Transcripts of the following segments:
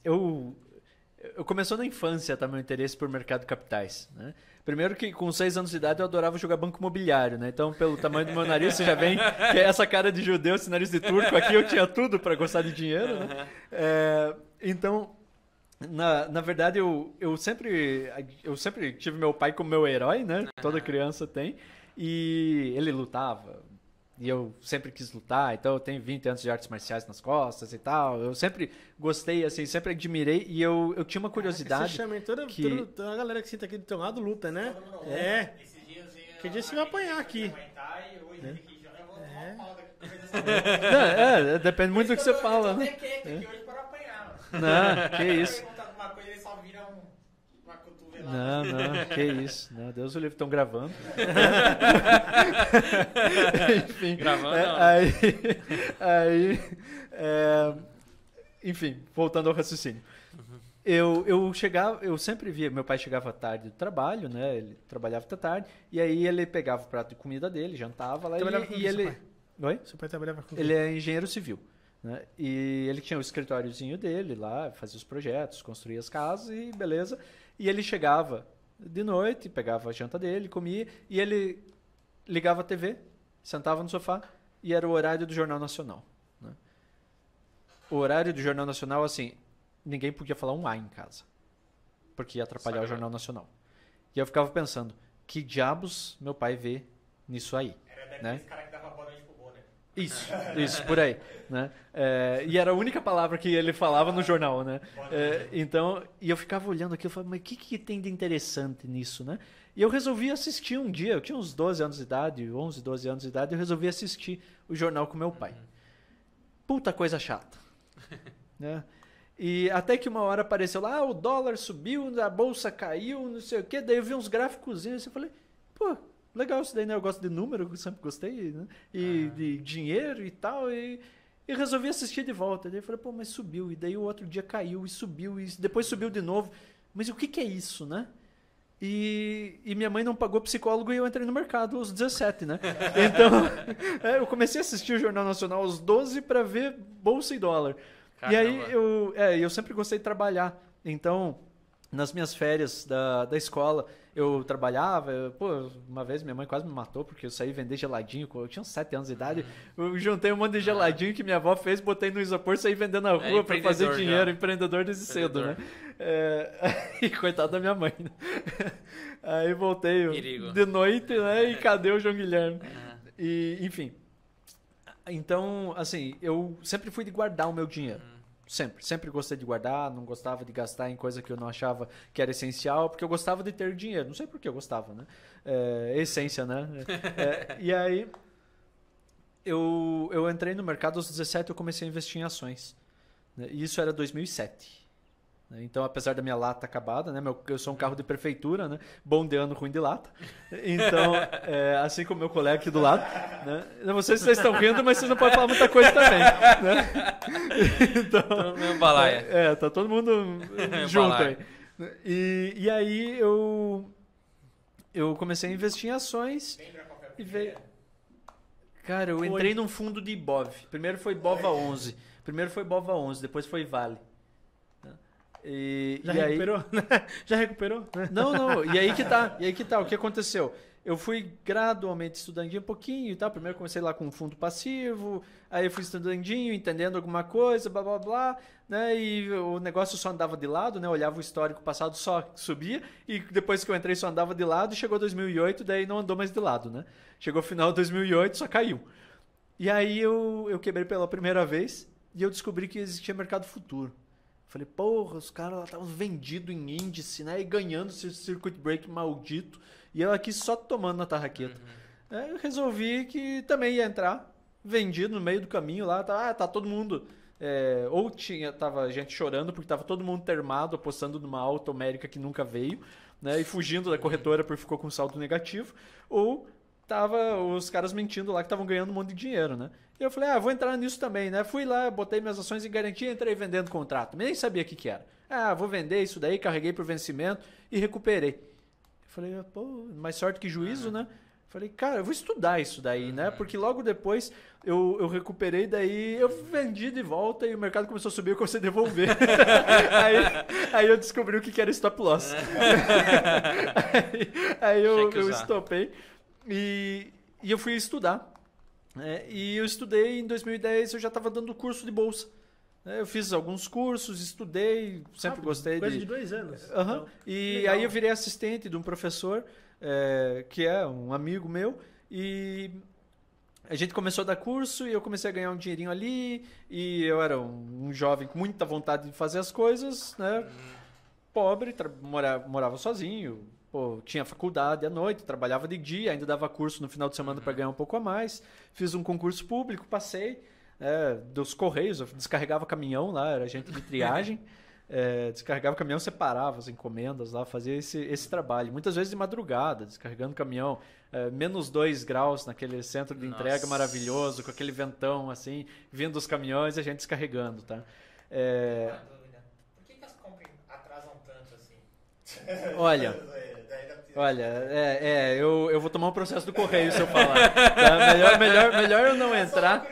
Eu começou na infância, tá, meu interesse por mercado de capitais, né? Primeiro que com 6 anos de idade eu adorava jogar banco imobiliário, né? Então, pelo tamanho do meu nariz, você já vem que é essa cara de judeu, esse nariz de turco, aqui eu tinha tudo para gostar de dinheiro, né? Então, na verdade, eu sempre tive meu pai como meu herói, né? Toda criança tem. E ele lutava. E eu sempre quis lutar, então eu tenho 20 anos de artes marciais nas costas e tal. Eu sempre gostei, assim, sempre admirei. E eu tinha uma curiosidade. Você chama toda a galera que senta aqui do teu lado luta, né? Esses dias Que dia você vai apanhar aqui? Depende muito do que você fala, né? Não, que isso. Não, que isso. Não, Deus o livre, estão gravando. Enfim. Gravando? Enfim, voltando ao raciocínio. Eu sempre via, meu pai chegava tarde do trabalho, né? Ele trabalhava até tarde, e aí ele pegava o prato de comida dele, jantava lá e ele... Oi? Seu pai trabalhava com Ele é engenheiro civil, né? E ele tinha o escritóriozinho dele lá, fazia os projetos, construía as casas e beleza. E ele chegava de noite, pegava a janta dele, comia, e ele ligava a TV, sentava no sofá, e era o horário do Jornal Nacional, né? O horário do Jornal Nacional, assim, ninguém podia falar um A em casa, porque ia atrapalhar o Jornal Nacional. E eu ficava pensando, que diabos meu pai vê nisso aí? Era né? daqueles cara que dava boa noite pro Bonner. Isso, por aí, né? E era a única palavra que ele falava no jornal, né? Então, e eu ficava olhando aquilo e falava, mas o que tem de interessante nisso, né? E eu resolvi assistir um dia, eu tinha uns 12 anos de idade, 11, 12 anos de idade, eu resolvi assistir o jornal com meu pai. Puta coisa chata, né? E até que uma hora apareceu lá, o dólar subiu, a bolsa caiu, não sei o quê, daí eu vi uns gráficozinhos e eu falei, pô, legal isso daí, né? Eu gosto de número, eu sempre gostei, né? E de dinheiro e tal, e resolvi assistir de volta. Daí eu falei, pô, mas subiu. E daí o outro dia caiu e subiu, e depois subiu de novo. Mas o que é isso, né? E minha mãe não pagou psicólogo e eu entrei no mercado aos 17, né? Então, eu comecei a assistir o Jornal Nacional aos 12 para ver bolsa e dólar. Caramba. E aí eu sempre gostei de trabalhar. Então, nas minhas férias da escola, eu trabalhava. Pô, uma vez minha mãe quase me matou porque eu saí vender geladinho. Eu tinha uns 7 anos de idade. Eu juntei um monte de geladinho que minha avó fez, botei no isopor e saí vendendo na rua para fazer dinheiro. Empreendedor desde cedo, né? E coitado da minha mãe, né? Aí voltei de noite, né? E cadê o João Guilherme? E, enfim. Então, assim, eu sempre fui de guardar o meu dinheiro. Sempre gostei de guardar, não gostava de gastar em coisa que eu não achava que era essencial, porque eu gostava de ter dinheiro. Não sei por que eu gostava, né? Essência, né? E aí, eu entrei no mercado aos 17, eu comecei a investir em ações, né? E isso era 2007. Então, apesar da minha lata acabada, né? Eu sou um carro de prefeitura, né? Bom de ano, ruim de lata. Então, assim como meu colega aqui do lado, né? Não sei se vocês estão rindo, mas vocês não podem falar muita coisa também, né? Então, tá todo mundo junto aí. E aí eu comecei a investir em ações e veio... Cara, eu entrei num fundo de Ibov. Primeiro foi Bova 11. Depois foi Vale. Já recuperou? Já recuperou? Não. E aí que tá. O que aconteceu? Eu fui gradualmente estudandinho um pouquinho e tal. Primeiro comecei lá com fundo passivo. Aí eu fui estudandinho, entendendo alguma coisa, blá, blá, blá. Né? E o negócio só andava de lado, né? Eu olhava o histórico passado, só subia. E depois que eu entrei, só andava de lado. E chegou 2008, daí não andou mais de lado, né? Chegou final de 2008, só caiu. E aí eu quebrei pela primeira vez. E eu descobri que existia mercado futuro. Falei, porra, os caras lá estavam vendidos em índice, né? E ganhando esse circuit break maldito. E eu aqui só tomando na tarraqueta. Eu resolvi que também ia entrar, vendido no meio do caminho lá. Tá todo mundo... tava gente chorando porque tava todo mundo termado, apostando numa alta homérica que nunca veio, né? E fugindo da corretora porque ficou com saldo negativo. Ou tava os caras mentindo lá que estavam ganhando um monte de dinheiro, né? E eu falei, vou entrar nisso também, né? Fui lá, botei minhas ações em garantia e entrei vendendo contrato. Nem sabia o que era. Vou vender isso daí, carreguei por vencimento e recuperei. Eu falei, pô, mais sorte que juízo, né? Falei, cara, eu vou estudar isso daí, né? Porque logo depois eu recuperei, daí eu vendi de volta e o mercado começou a subir e eu comecei a devolver. aí eu descobri o que era stop loss. aí eu estopei e eu fui estudar. E eu estudei em 2010, eu já estava dando curso de bolsa. Eu fiz alguns cursos, estudei, sempre gostei coisa de 2 anos. Então, e legal. Aí eu virei assistente de um professor, que é um amigo meu, e a gente começou a dar curso e eu comecei a ganhar um dinheirinho ali, e eu era um jovem com muita vontade de fazer as coisas, né? Pobre, morava sozinho, tinha faculdade à noite, trabalhava de dia, ainda dava curso no final de semana para ganhar um pouco a mais, fiz um concurso público, passei, dos Correios, eu descarregava caminhão lá, era agente de triagem, descarregava caminhão, separava as encomendas lá, fazia esse trabalho, muitas vezes de madrugada, descarregando caminhão, menos 2 graus naquele centro de entrega maravilhoso, com aquele ventão assim, vindo os caminhões e a gente descarregando, tá? Por que as compras atrasam tanto assim? Olha, eu vou tomar um processo do Correio se eu falar. Tá? Melhor eu não entrar.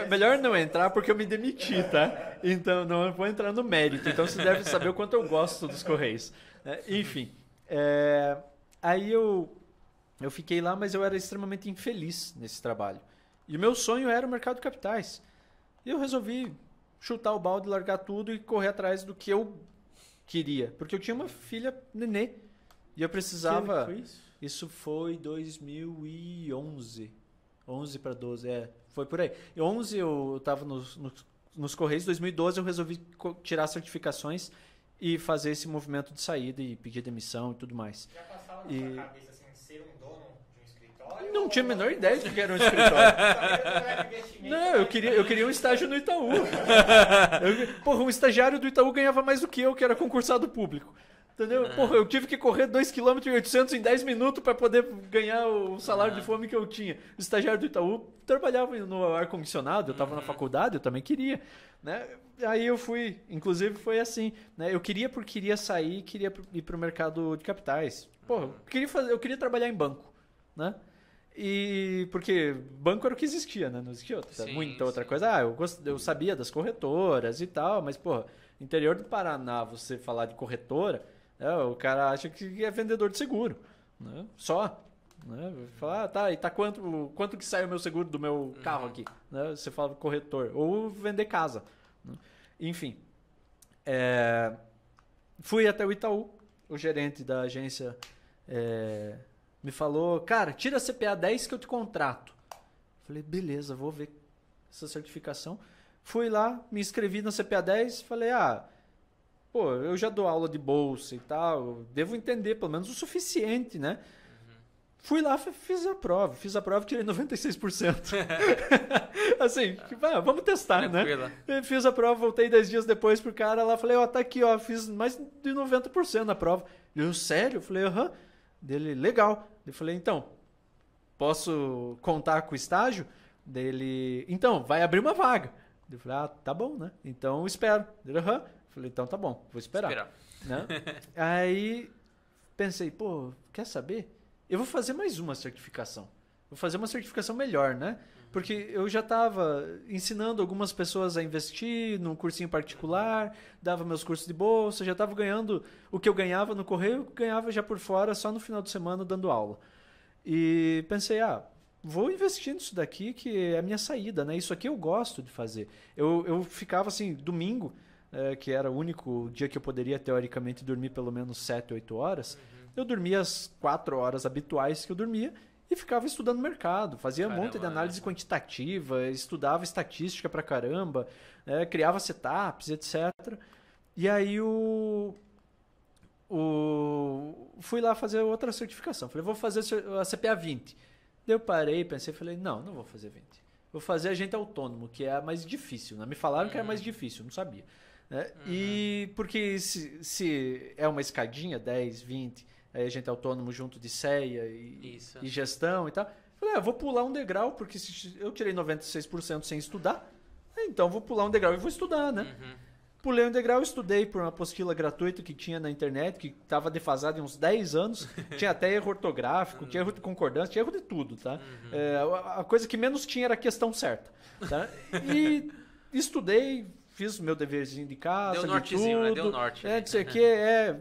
Melhor não entrar porque eu me demiti, tá? Então não vou entrar no mérito. Então você deve saber o quanto eu gosto dos Correios. Enfim, aí eu fiquei lá, mas eu era extremamente infeliz nesse trabalho. E o meu sonho era o mercado de capitais. E eu resolvi chutar o balde, largar tudo e correr atrás do que eu queria. Porque eu tinha uma filha nenê. E eu precisava... Que foi isso? Isso foi 2011. 11 para 12, foi por aí. Em 11 eu estava nos Correios. Em 2012 eu resolvi tirar certificações e fazer esse movimento de saída e pedir demissão e tudo mais. Já passava na sua cabeça assim, ser um dono de um escritório? Não tinha a menor ideia de que era um escritório. Não, eu queria um estágio no Itaú. Um estagiário do Itaú ganhava mais do que eu, que era concursado público. Entendeu? Eu tive que correr 2,8 km em 10 minutos para poder ganhar o salário de fome que eu tinha. O estagiário do Itaú trabalhava no ar-condicionado, eu estava na faculdade, eu também queria. Né? Aí eu fui, inclusive foi assim. Né? Eu queria sair, queria ir para o mercado de capitais. Eu queria trabalhar em banco. Né? E porque banco era o que existia, né? Não existia muita outra coisa. Eu sabia das corretoras e tal, mas, interior do Paraná, você falar de corretora, o cara acha que é vendedor de seguro, né? Só. Né? Fala, e tá quanto que sai o meu seguro do meu carro aqui? Né? Você fala corretor. Ou vender casa. Né? Enfim. Fui até o Itaú, o gerente da agência me falou, cara, tira a CPA 10 que eu te contrato. Falei, beleza, vou ver essa certificação. Fui lá, me inscrevi na CPA 10, falei, eu já dou aula de bolsa e tal, eu devo entender pelo menos o suficiente, né? Fui lá, fiz a prova e tirei 96%. Assim, vamos testar, né? Fiz a prova, voltei 10 dias depois pro cara lá, falei, tá aqui, fiz mais de 90% na prova. Eu, sério? Eu falei, aham. Dele, legal. Eu falei, então, posso contar com o estágio? Dele, então, vai abrir uma vaga. Eu falei, tá bom, né? Então, espero. Ele, aham. Falei, então tá bom, vou esperar. Né? Aí, pensei, quer saber? Eu vou fazer mais uma certificação. Vou fazer uma certificação melhor, né? Porque eu já estava ensinando algumas pessoas a investir num cursinho particular, dava meus cursos de bolsa, já estava ganhando o que eu ganhava no Correio, ganhava já por fora, só no final de semana dando aula. E pensei, vou investir nisso daqui, que é a minha saída, né? Isso aqui eu gosto de fazer. Eu ficava assim, domingo, que era o único dia que eu poderia, teoricamente, dormir pelo menos 7, 8 horas, eu dormia as 4 horas habituais que eu dormia e ficava estudando mercado, fazia um monte de análise quantitativa, estudava estatística pra caramba, criava setups, etc. E aí fui lá fazer outra certificação. Falei, vou fazer a CPA 20. Daí eu parei, pensei, falei, não vou fazer 20. Vou fazer agente autônomo, que é a mais difícil. Né? Me falaram que era mais difícil, não sabia. Né? E porque se é uma escadinha, 10, 20, aí agente autônomo junto de CEA e gestão e tal. Falei, vou pular um degrau, porque se eu tirei 96% sem estudar, então vou pular um degrau e vou estudar, né? Pulei um degrau, estudei por uma apostila gratuita que tinha na internet, que estava defasada em uns 10 anos. Tinha até erro ortográfico, tinha erro de concordância, tinha erro de tudo, tá? A coisa que menos tinha era a questão certa, tá? E estudei, fiz o meu deverzinho de casa, Deu de nortezinho, tudo. né? Deu norte. Não sei o que,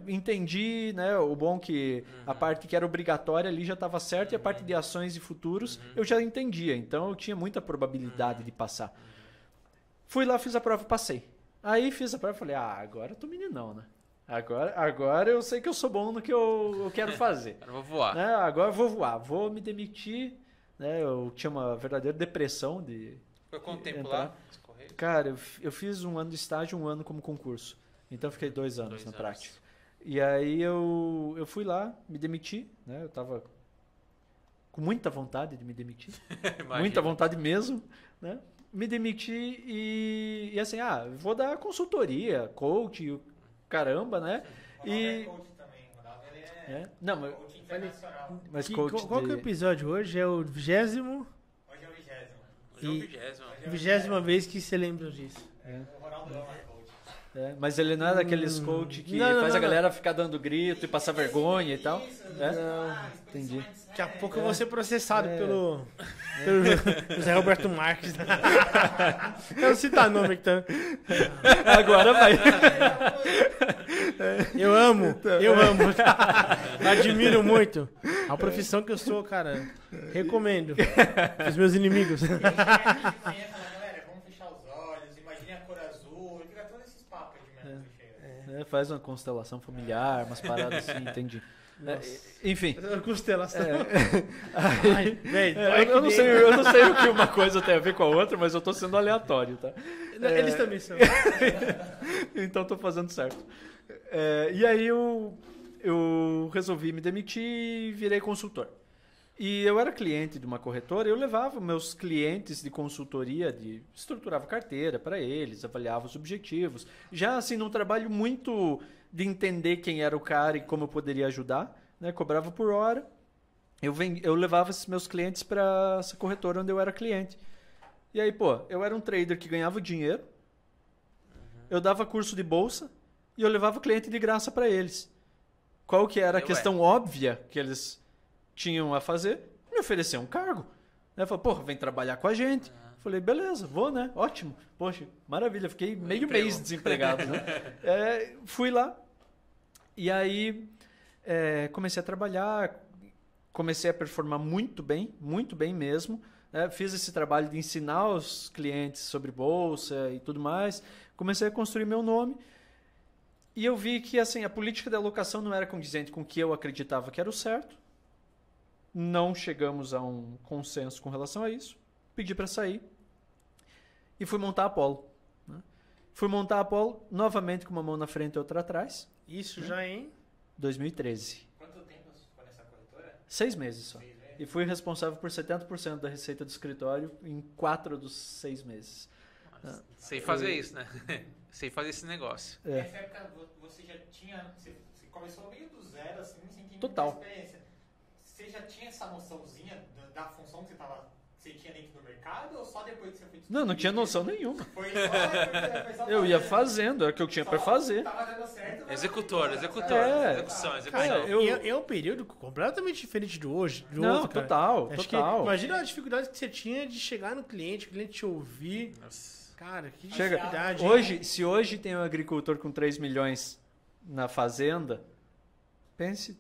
entendi, né? O bom que a parte que era obrigatória ali já estava certa e a parte de ações e futuros eu já entendia. Então eu tinha muita probabilidade de passar. Fui lá, fiz a prova, passei. Aí fiz a prova e falei, agora eu tô meninão, né? Agora eu sei que eu sou bom no que eu quero fazer. Agora eu vou voar. Né? Agora eu vou voar, vou me demitir. Né? Eu tinha uma verdadeira depressão de... Foi quanto tempo entrar. lá? Nos Correios? Cara, eu fiz um ano de estágio, um ano como concurso. Então eu fiquei 2 anos 2 na anos. prática. E aí eu fui lá, me demiti, né? Eu tava com muita vontade de me demitir. Imagina. Muita vontade mesmo, né? Me demiti e assim, vou dar consultoria, coach, e o caramba, né? O Ronaldo é coach também. O Ronaldo ele é Não, mas, coach internacional. mas Que- coach qual que é o de... episódio hoje? É o 20º? Hoje é o 20º. Hoje é o E- 20º. 20ª vez que você lembra disso. O Ronaldo ama coach. mas ele não é daqueles coach que Não, faz não, a galera ficar dando grito e passar vergonha e tal. Entendi. Daqui a pouco eu vou ser processado pelo José Roberto Marques. Eu não citar nome aqui também. Agora vai. Eu amo. Admiro muito. A profissão que eu sou, cara. Recomendo. Os meus inimigos. Ele chega e fala, galera, vamos fechar os olhos, imagine a cor azul, fica todos esses papos de mesmo que chega. Faz uma constelação familiar, umas paradas assim, entendi. Enfim. Constelação. Aí- Ai, velho, eu não sei o que uma coisa tem a ver com a outra, mas eu tô sendo aleatório, tá? Eles também são. Então tô fazendo certo. E aí eu resolvi me demitir e virei consultor. E eu era cliente de uma corretora, eu levava meus clientes de consultoria, estruturava carteira para eles, avaliava os objetivos. Já assim, num trabalho muito de entender quem era o cara e como eu poderia ajudar, né? Cobrava por hora. Eu levava esses meus clientes para essa corretora onde eu era cliente. E aí, eu era um trader que ganhava dinheiro, eu dava curso de bolsa e eu levava cliente de graça para eles. Qual que era a questão óbvia que eles tinham a fazer? Me oferecer um cargo. Né? Falei, vem trabalhar com a gente. Falei, beleza, vou, né? Ótimo. Poxa, maravilha. Fiquei meio mês desempregado, né? Fui lá. E aí comecei a trabalhar, comecei a performar muito bem mesmo. Fiz esse trabalho de ensinar os clientes sobre bolsa e tudo mais. Comecei a construir meu nome. E eu vi que assim, a política de alocação não era condizente com o que eu acreditava que era o certo. Não chegamos a um consenso com relação a isso. Pedi para sair. E fui montar a Apollo. Né? Fui montar a Apollo novamente com uma mão na frente e outra atrás. Isso já em 2013. Quanto tempo você ficou nessa corretora? 6 meses só. 6 meses? E fui responsável por 70% da receita do escritório em 4 dos 6 meses. Sei fazer isso, né? Sei fazer esse negócio. Nessa época você já tinha. Você começou meio do zero, assim, sem ter Total. muita experiência. Você já tinha essa noçãozinha da função que você tinha dentro do mercado ou só depois que você foi Não tinha noção nenhuma. Foi só Eu ia fazendo, era o que eu tinha para fazer. Tava dando certo. mas Executor. Execução. Cara, eu- é um período completamente diferente do hoje. Do Não, outro, cara. total, Acho total. Que, imagina a dificuldade que você tinha de chegar no cliente, o cliente te ouvir. Nossa. Cara, que Chega. dificuldade. Se hoje tem um agricultor com 3 milhões na fazenda, pense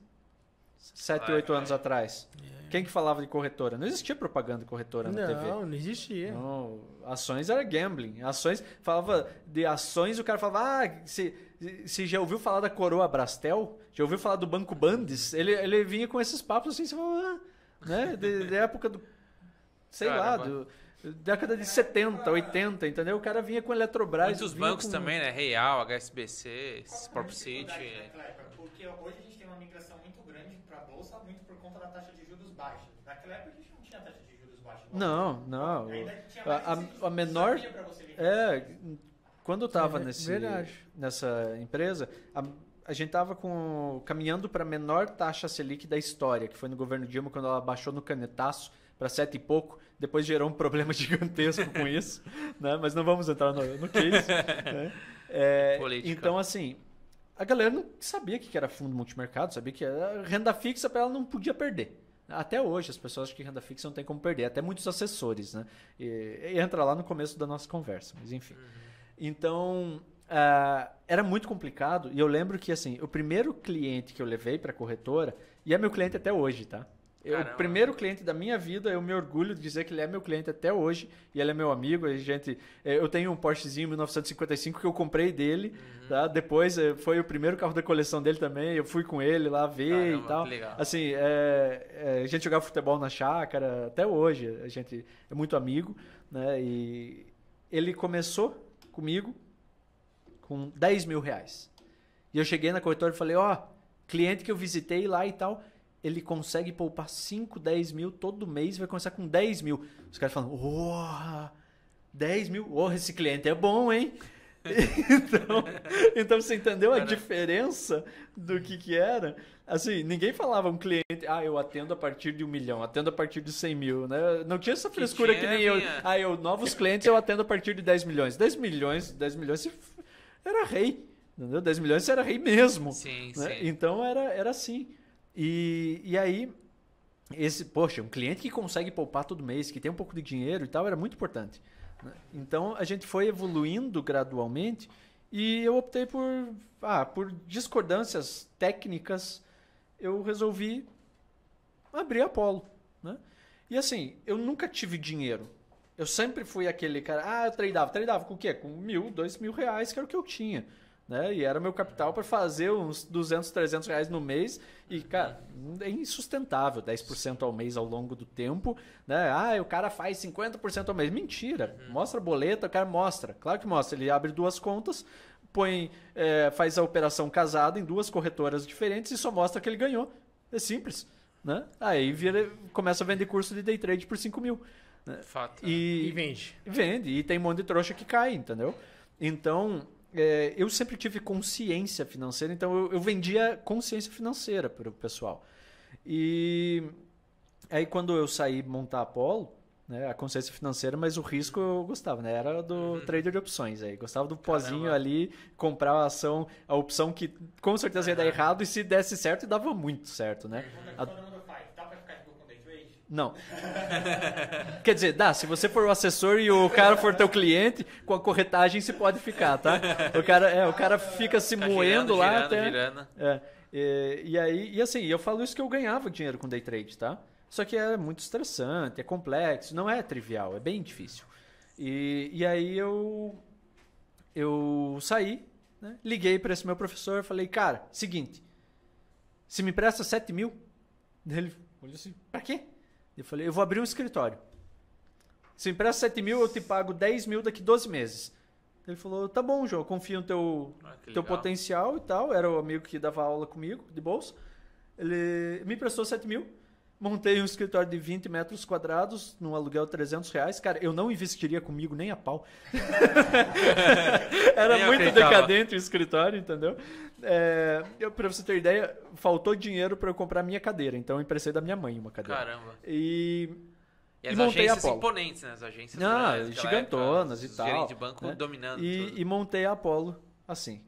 7, 8 anos atrás. Quem que falava de corretora? Não existia propaganda de corretora na TV. Não existia. Não, ações era gambling. Ações, falava de ações, o cara falava, se já ouviu falar da Coroa Brastel? Já ouviu falar do Banco Bandes? Ele vinha com esses papos assim, você falava, né? De época do, sei Caramba. lá, década de 70, 80, entendeu? O cara vinha com Eletrobras. Muitos vinha bancos com- também, né? Real, HSBC, Sport City. Naquela época? Porque hoje a gente tem uma migração muito grande para a bolsa, muito por conta da taxa de juros baixa. Naquela época a gente não tinha taxa de juros baixa. Não. Ainda tinha mais A menor. desafio pra você vir. Quando eu estava Verdade. nessa empresa, a gente estava caminhando para a menor taxa Selic da história, que foi no governo Dilma, quando ela baixou no canetaço para 7 e pouco. Depois gerou um problema gigantesco com isso, né? Mas não vamos entrar no case. Né? Política. Então, assim, a galera não sabia o que era fundo multimercado, sabia que era renda fixa, para ela não podia perder. Até hoje, as pessoas acham que renda fixa não tem como perder. Até muitos assessores, né? E entra lá no começo da nossa conversa, mas enfim. Então, era muito complicado. E eu lembro que, assim, o primeiro cliente que eu levei para a corretora, e é meu cliente até hoje, tá? O primeiro cliente da minha vida, eu me orgulho de dizer que ele é meu cliente até hoje, e ele é meu amigo. Eu tenho um Porschezinho 1955 que eu comprei dele, tá? Depois foi o primeiro carro da coleção dele também, eu fui com ele lá ver e tal. Que legal. Assim, a gente jogava futebol na chácara, até hoje a gente é muito amigo, né? E ele começou comigo com 10 mil reais. E eu cheguei na corretora e falei, cliente que eu visitei lá e tal, ele consegue poupar 5, 10 mil todo mês, vai começar com 10 mil. Os caras falam, 10 mil? Esse cliente é bom, hein? Então você entendeu a diferença do que era? Assim, ninguém falava um cliente, eu atendo a partir de 1 milhão, atendo a partir de 100 mil, né? Não tinha essa frescura que nem eu. Novos clientes eu atendo a partir de 10 milhões. 10 milhões você era rei, entendeu? 10 milhões você era rei mesmo. Sim, né? sim. Então era assim. E aí, um cliente que consegue poupar todo mês, que tem um pouco de dinheiro e tal, era muito importante. Né? Então, a gente foi evoluindo gradualmente e eu optei por discordâncias técnicas, eu resolvi abrir a Apollo. Né? E assim, eu nunca tive dinheiro. Eu sempre fui aquele cara, eu tradeava com o quê? Com 1.000, 2.000 reais, que era o que eu tinha. Né? E era meu capital para fazer uns 200, 300 reais no mês. E, cara, é insustentável 10% ao mês ao longo do tempo. Né? O cara faz 50% ao mês. Mentira. Mostra a boleta, o cara mostra. Claro que mostra. Ele abre 2 contas, faz a operação casada em 2 corretoras diferentes e só mostra que ele ganhou. É simples. Né? Aí começa a vender curso de day trade por 5 mil. Né? Fato. E vende. Vende. E tem um monte de trouxa que cai, entendeu? Então... eu sempre tive consciência financeira, então eu vendia consciência financeira para o pessoal. E aí quando eu saí montar a Apollo, né, a consciência financeira, mas o risco eu gostava, né? Era do trader de opções. Aí. Gostava do pozinho ali, comprar a ação, a opção que com certeza ia dar errado, e se desse certo, dava muito certo, né? Todo mundo faz. Dá pra ficar rico com day trade? Não. Quer dizer, dá. Se você for o assessor e o cara for teu cliente, com a corretagem se pode ficar, tá? O cara fica se moendo lá até... Girando. E aí, e assim, eu falo isso que eu ganhava dinheiro com day trade, tá? Só que é muito estressante, é complexo, não é trivial, é bem difícil. E aí eu saí, né? Liguei para esse meu professor e falei, cara, seguinte, se me presta 7 mil, ele olhou assim, pra quê? Eu falei, eu vou abrir um escritório. Se me empresta 7 mil, eu te pago 10 mil daqui 12 meses. Ele falou, tá bom, João, confio no teu potencial e tal. Era o amigo que dava aula comigo, de bolsa. Ele me emprestou 7 mil. Montei um escritório de 20 metros quadrados, num aluguel de 300 reais. Cara, eu não investiria comigo nem a pau. Era Nem muito acreditava. decadente o escritório, entendeu? Pra você ter ideia, faltou dinheiro para eu comprar minha cadeira. Então eu emprestei da minha mãe uma cadeira. Caramba. E as montei a agências Apollo. imponentes, né? As agências Não, grandes daquela gigantonas época, e tal. Os gerentes de banco né? dominando tudo. E montei a Apollo assim.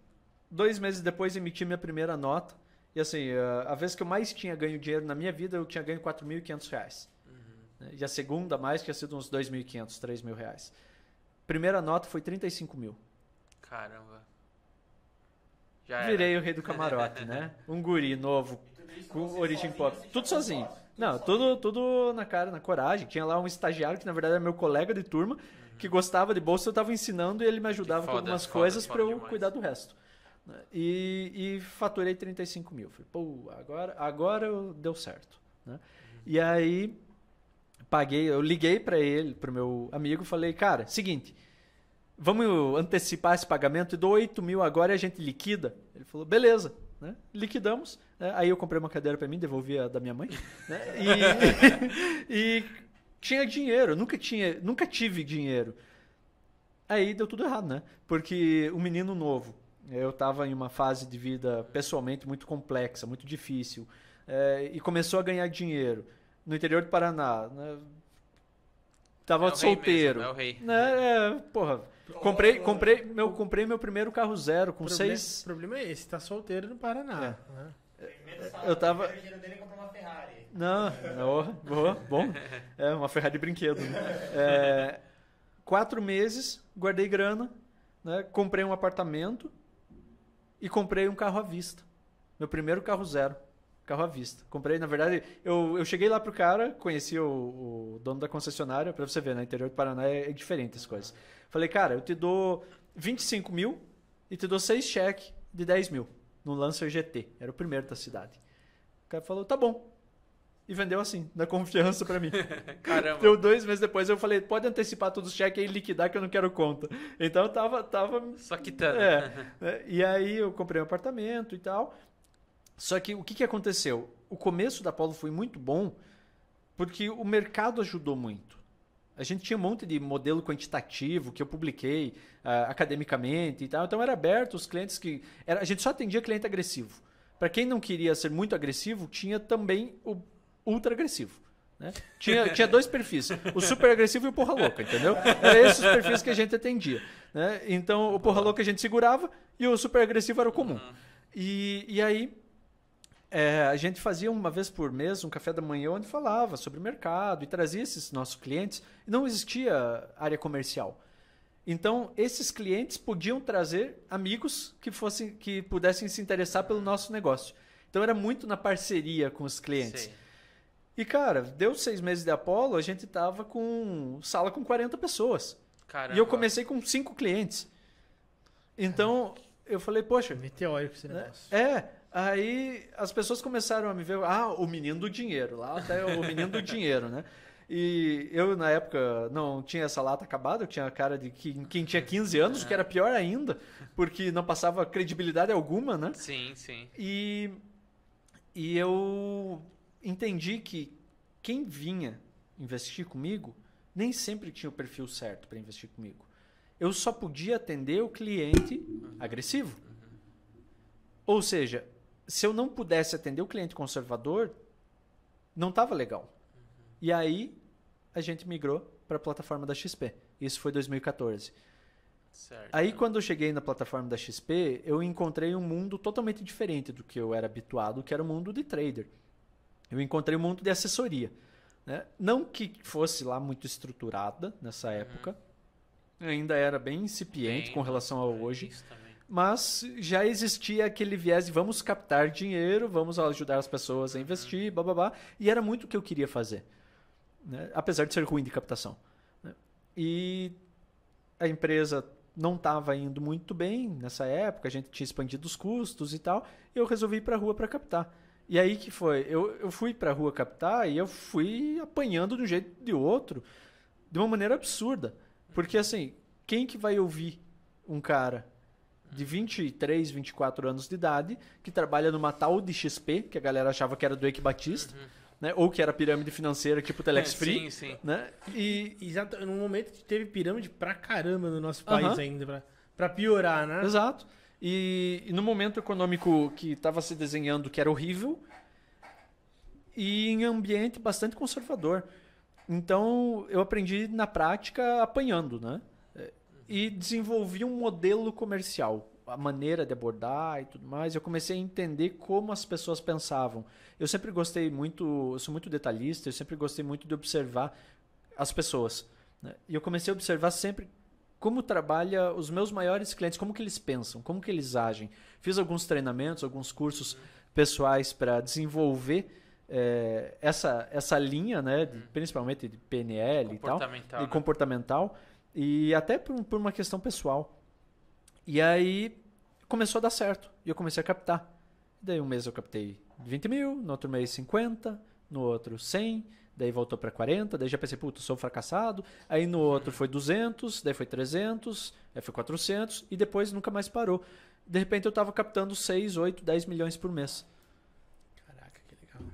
2 meses depois emiti minha primeira nota. E assim, a vez que eu mais tinha ganho dinheiro na minha vida, eu tinha ganho R$4.500. Né? E a segunda mais tinha sido uns R$2.500, R$3.000. Primeira nota foi 35 mil. Caramba. Já Virei era. o rei do camarote, né? Um guri novo, com origem pop. Tudo sozinho. Não, tudo na cara, na coragem. Tinha lá um estagiário que na verdade era meu colega de turma, que gostava de bolsa, eu estava ensinando e ele me ajudava com algumas coisas para eu demais. cuidar do resto. E faturei 35 mil. Falei, pô, agora deu certo. Né? E aí eu liguei para ele, pro meu amigo, falei, cara, seguinte, vamos antecipar esse pagamento e dou 8 mil agora e a gente liquida? Ele falou, beleza. Né? Liquidamos. Né? Aí eu comprei uma cadeira para mim, devolvi a da minha mãe. Né? E tinha dinheiro, nunca tive dinheiro. Aí deu tudo errado, né? Porque o menino novo, eu estava em uma fase de vida pessoalmente muito complexa, muito difícil, e começou a ganhar dinheiro no interior do Paraná. Né? Tava É o rei solteiro. mesmo, é o rei. Né? Porra, Comprei meu primeiro carro zero com O 6... problema é esse, tá solteiro no Paraná. Né? Eu tava... O dinheiro dele comprou uma Ferrari. Não, bom. É uma Ferrari de brinquedo. Né? 4 meses, guardei grana, né? Comprei um apartamento e comprei um carro à vista. Meu primeiro carro zero. Carro à vista. Comprei, na verdade, eu cheguei lá pro cara, conheci o dono da concessionária, pra você ver, no interior do Paraná é diferente as coisas. Falei, cara, eu te dou 25 mil e te dou 6 cheques de 10 mil no Lancer GT. Era o primeiro da cidade. O cara falou, tá bom. E vendeu assim, na confiança pra mim. Caramba. Deu 2 meses depois, eu falei, pode antecipar todos os cheques e liquidar que eu não quero conta. Então eu tava Só quitando. E aí eu comprei um apartamento e tal. Só que o que aconteceu? O começo da Apollo foi muito bom porque o mercado ajudou muito. A gente tinha um monte de modelo quantitativo que eu publiquei academicamente e tal. Então era aberto os clientes que... a gente só atendia cliente agressivo. Para quem não queria ser muito agressivo, tinha também o ultra agressivo. Né? Tinha 2 perfis, o super agressivo e o porra louca, entendeu? Eram esses os perfis que a gente atendia. Né? Então o porra louca a gente segurava e o super agressivo era o comum. E aí a gente fazia uma vez por mês um café da manhã onde falava sobre o mercado e trazia esses nossos clientes. Não existia área comercial. Então, esses clientes podiam trazer amigos que pudessem se interessar pelo nosso negócio. Então, era muito na parceria com os clientes. Sei. E, cara, deu 6 meses de Apollo, a gente tava com sala com 40 pessoas. Caramba. E eu comecei com 5 clientes. Então, eu falei, poxa... Meteórico esse negócio. Aí as pessoas começaram a me ver, o menino do dinheiro, lá até o menino do dinheiro, né? E eu, na época, não tinha essa lata acabada, eu tinha a cara de quem tinha 15 anos, que era pior ainda, porque não passava credibilidade alguma, né? Sim, sim. E eu entendi que quem vinha investir comigo nem sempre tinha o perfil certo para investir comigo. Eu só podia atender o cliente agressivo. Ou seja, se eu não pudesse atender o cliente conservador, não estava legal. E aí a gente migrou para a plataforma da XP. Isso foi 2014. Certo. Aí quando eu cheguei na plataforma da XP, eu encontrei um mundo totalmente diferente do que eu era habituado, que era o mundo de trader. Eu encontrei um mundo de assessoria. Né? Não que fosse lá muito estruturada nessa época. Ainda era bem incipiente com relação a hoje. Isso também. Mas já existia aquele viés de vamos captar dinheiro, vamos ajudar as pessoas a investir, bababá. E era muito o que eu queria fazer. Né? Apesar de ser ruim de captação. Né? E a empresa não estava indo muito bem nessa época, a gente tinha expandido os custos e tal, e eu resolvi ir para a rua para captar. E aí que foi? Eu fui para a rua captar e eu fui apanhando de um jeito ou de outro, de uma maneira absurda. Porque assim, quem que vai ouvir um cara de 23, 24 anos de idade, que trabalha numa tal de XP, que a galera achava que era do Eike Batista, né? Ou que era pirâmide financeira tipo Telex Free. Sim. Né? Exato, no momento que teve pirâmide pra caramba no nosso país ainda, pra piorar, né? Exato. E no momento econômico que estava se desenhando, que era horrível, e em ambiente bastante conservador. Então, eu aprendi na prática apanhando, né? E desenvolvi um modelo comercial, a maneira de abordar e tudo mais. Eu comecei a entender como as pessoas pensavam. Eu sempre gostei muito, eu sou muito detalhista, eu sempre gostei muito de observar as pessoas. Né? E eu comecei a observar sempre como trabalha os meus maiores clientes, como que eles pensam, como que eles agem. Fiz alguns treinamentos, alguns cursos pessoais para desenvolver essa linha, né, principalmente de PNL e tal, Comportamental, e comportamental, e até por uma questão pessoal. E aí começou a dar certo, e eu comecei a captar. Daí um mês eu captei 20 mil, no outro mês 50, no outro 100, daí voltou para 40, daí já pensei, puta, sou fracassado. Aí no outro foi 200, daí foi 300, aí foi 400, e depois nunca mais parou. De repente eu estava captando 6, 8, 10 milhões por mês.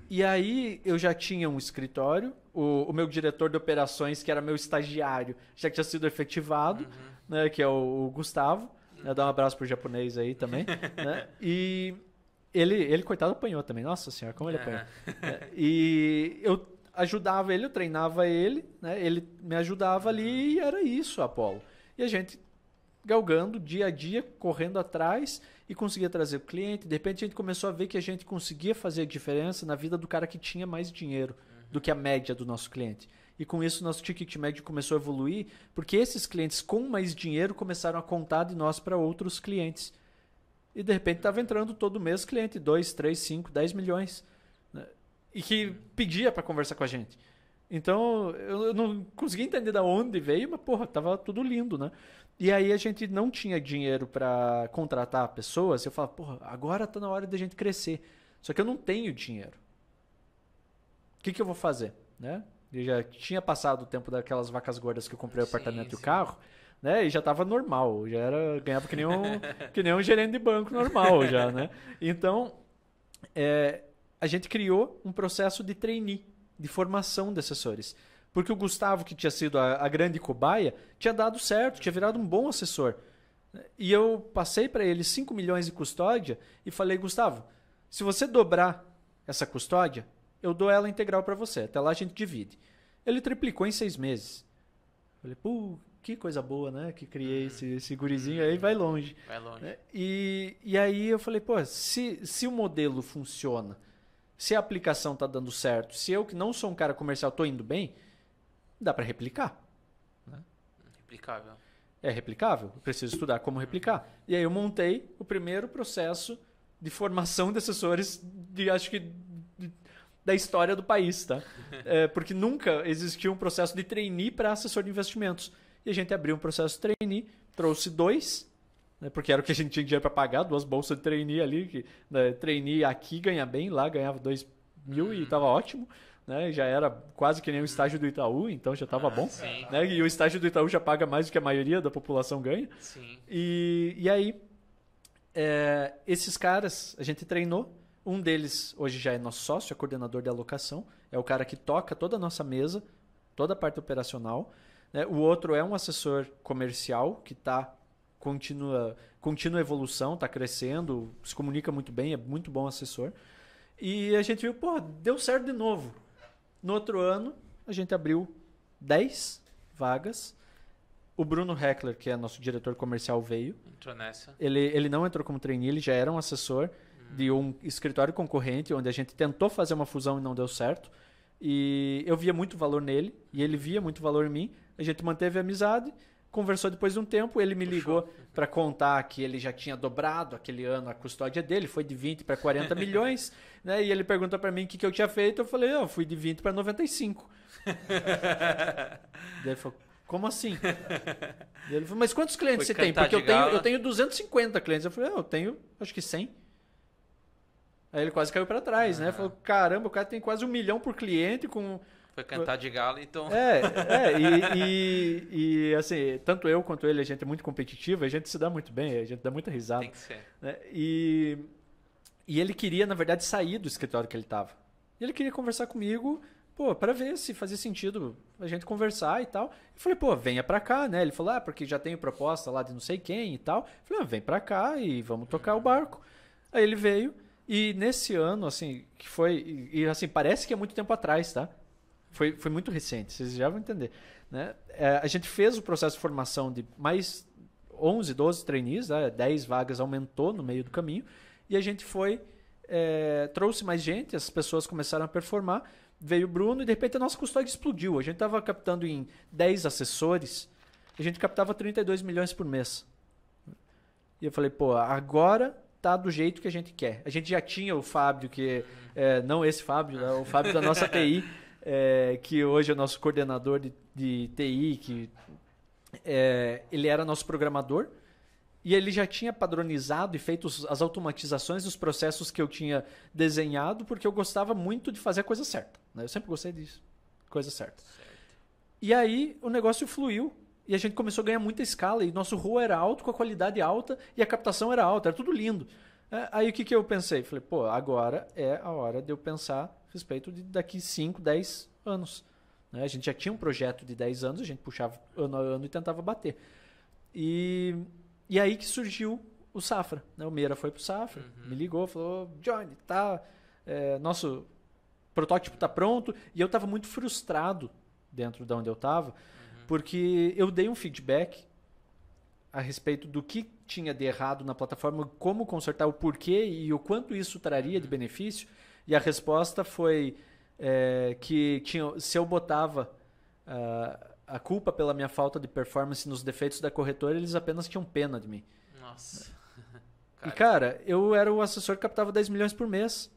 E aí eu já tinha um escritório, o meu diretor de operações, que era meu estagiário, já tinha sido efetivado, né, que é o Gustavo, né, dá um abraço pro japonês aí também, né, e ele, coitado, apanhou também, nossa senhora, como ele apanhou. E eu ajudava ele, eu treinava ele, né, ele me ajudava ali e era isso, Apollo. E a gente galgando dia a dia, correndo atrás e conseguia trazer o cliente. De repente a gente começou a ver que a gente conseguia fazer a diferença na vida do cara que tinha mais dinheiro do que a média do nosso cliente. E com isso nosso ticket médio começou a evoluir, porque esses clientes com mais dinheiro começaram a contar de nós para outros clientes. E de repente estava entrando todo mês cliente, 2, 3, 5, 10 milhões. Né? E que pedia para conversar com a gente. Então, eu não conseguia entender de onde veio, mas, porra, tava tudo lindo, né? E aí a gente não tinha dinheiro para contratar pessoas. Eu falava, porra, agora tá na hora da gente crescer. Só que eu não tenho dinheiro. O que eu vou fazer, né? Eu já tinha passado o tempo daquelas vacas gordas que eu comprei o apartamento e o carro, né? E já tava normal, já era, ganhava que nem um gerente de banco normal já, né? Então, a gente criou um processo de trainee, de formação de assessores. Porque o Gustavo, que tinha sido a grande cobaia, tinha dado certo, tinha virado um bom assessor. E eu passei para ele 5 milhões de custódia e falei, Gustavo, se você dobrar essa custódia, eu dou ela integral para você. Até lá a gente divide. Ele triplicou em 6 meses. Falei, pô, que coisa boa, né? Que criei esse gurizinho aí, vai longe. Vai longe. E aí eu falei, pô, se o modelo funciona, se a aplicação está dando certo, se eu que não sou um cara comercial estou indo bem, dá para replicar. Né? Replicável. É replicável, eu preciso estudar como replicar. E aí eu montei o primeiro processo de formação de assessores da história do país, tá? Porque nunca existiu um processo de trainee para assessor de investimentos. E a gente abriu um processo de trainee, trouxe 2, né, porque era o que a gente tinha dinheiro para pagar, 2 bolsas de trainee ali, que né, trainee aqui ganha bem, lá ganhava 2 mil e estava ótimo. Né, já era quase que nem o estágio do Itaú, então já estava bom. Né, e o estágio do Itaú já paga mais do que a maioria da população ganha. Sim. E aí, esses caras, a gente treinou. Um deles hoje já é nosso sócio, é coordenador de alocação. É o cara que toca toda a nossa mesa, toda a parte operacional. Né? O outro é um assessor comercial que contínua evolução, está crescendo, se comunica muito bem, é muito bom assessor. E a gente viu, pô, deu certo de novo. No outro ano, a gente abriu 10 vagas. O Bruno Heckler, que é nosso diretor comercial, veio. Entrou nessa. Ele não entrou como trainee, ele já era um assessor de um escritório concorrente, onde a gente tentou fazer uma fusão e não deu certo. E eu via muito valor nele, e ele via muito valor em mim. A gente manteve a amizade, conversou depois de um tempo, ele me ligou para contar que ele já tinha dobrado aquele ano a custódia dele, foi de 20 para 40 milhões, né? E ele perguntou para mim o que eu tinha feito, eu falei, eu fui de 20 para 95. Daí ele falou, como assim? E ele falou, mas quantos clientes você tem? Porque eu tenho 250 clientes. Eu falei, eu tenho acho que 100. Aí ele quase caiu para trás, né? Falou, caramba, o cara tem quase 1 milhão por cliente com... Foi cantar de galo, então... E assim, tanto eu quanto ele, a gente é muito competitivo, a gente se dá muito bem, a gente dá muita risada. Tem que ser. Né? E ele queria, na verdade, sair do escritório que ele estava. E ele queria conversar comigo, pô, para ver se fazia sentido a gente conversar e tal. Eu falei, pô, venha para cá, né? Ele falou, porque já tenho proposta lá de não sei quem e tal. Eu falei, vem para cá e vamos tocar o barco. Aí ele veio, e nesse ano, assim, que foi... E assim, parece que é muito tempo atrás, tá? Foi muito recente, vocês já vão entender. Né? A gente fez o processo de formação de mais 11, 12 trainees, né? 10 vagas aumentou no meio do caminho, e a gente trouxe mais gente, as pessoas começaram a performar, veio o Bruno, e de repente a nossa custódia explodiu. A gente estava captando em 10 assessores, a gente captava 32 milhões por mês. E eu falei, pô, agora tá do jeito que a gente quer. A gente já tinha o Fábio, que não esse Fábio, né? O Fábio da nossa TI, que hoje é o nosso coordenador de TI, que ele era nosso programador, e ele já tinha padronizado e feito as automatizações dos processos que eu tinha desenhado, porque eu gostava muito de fazer a coisa certa. Né? Eu sempre gostei disso, coisa certa. E aí o negócio fluiu, e a gente começou a ganhar muita escala, e nosso ROI era alto, com a qualidade alta, e a captação era alta, era tudo lindo. Aí o que eu pensei? Falei, pô, agora é a hora de eu pensar a respeito de daqui 5, 10 anos. Né? A gente já tinha um projeto de 10 anos, a gente puxava ano a ano e tentava bater. E aí que surgiu o Safra. Né? O Meira foi pro Safra, me ligou, falou, Johnny, nosso protótipo está pronto. E eu estava muito frustrado dentro de onde eu estava, porque eu dei um feedback a respeito do que tinha de errado na plataforma, como consertar, o porquê e o quanto isso traria de benefício. E a resposta foi que se eu botava a culpa pela minha falta de performance nos defeitos da corretora, eles apenas tinham pena de mim. Nossa. E, cara, eu era o assessor que captava 10 milhões por mês.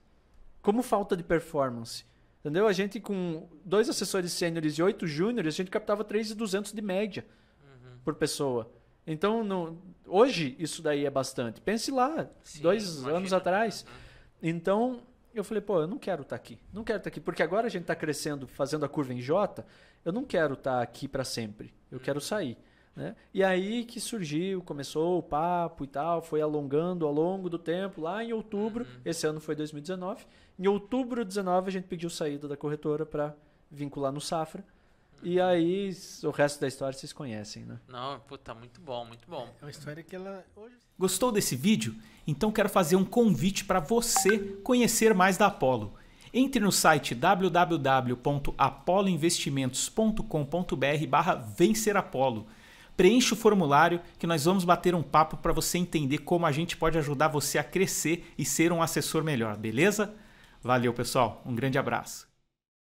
Como falta de performance? Entendeu? A gente com 2 assessores sêniores e 8 júniores, a gente captava 3.200 de média por pessoa. Então, hoje, isso daí é bastante. Pense lá, Sim, 2 anos atrás. Então, eu falei, pô, eu não quero estar aqui. Não quero estar aqui, porque agora a gente está crescendo, fazendo a curva em J, eu não quero estar aqui para sempre. Eu quero sair. Né? E aí que surgiu, começou o papo e tal, foi alongando ao longo do tempo, lá em outubro, esse ano foi 2019, em outubro de 2019 a gente pediu saída da corretora para vincular no Safra, e aí o resto da história vocês conhecem, né? Não, puta, muito bom, muito bom. É uma história que ela... hoje... Gostou desse vídeo? Então quero fazer um convite para você conhecer mais da Apollo. Entre no site www.apolloinvestimentos.com.br/vencerapollo. Preencha o formulário que nós vamos bater um papo para você entender como a gente pode ajudar você a crescer e ser um assessor melhor, beleza? Valeu, pessoal. Um grande abraço.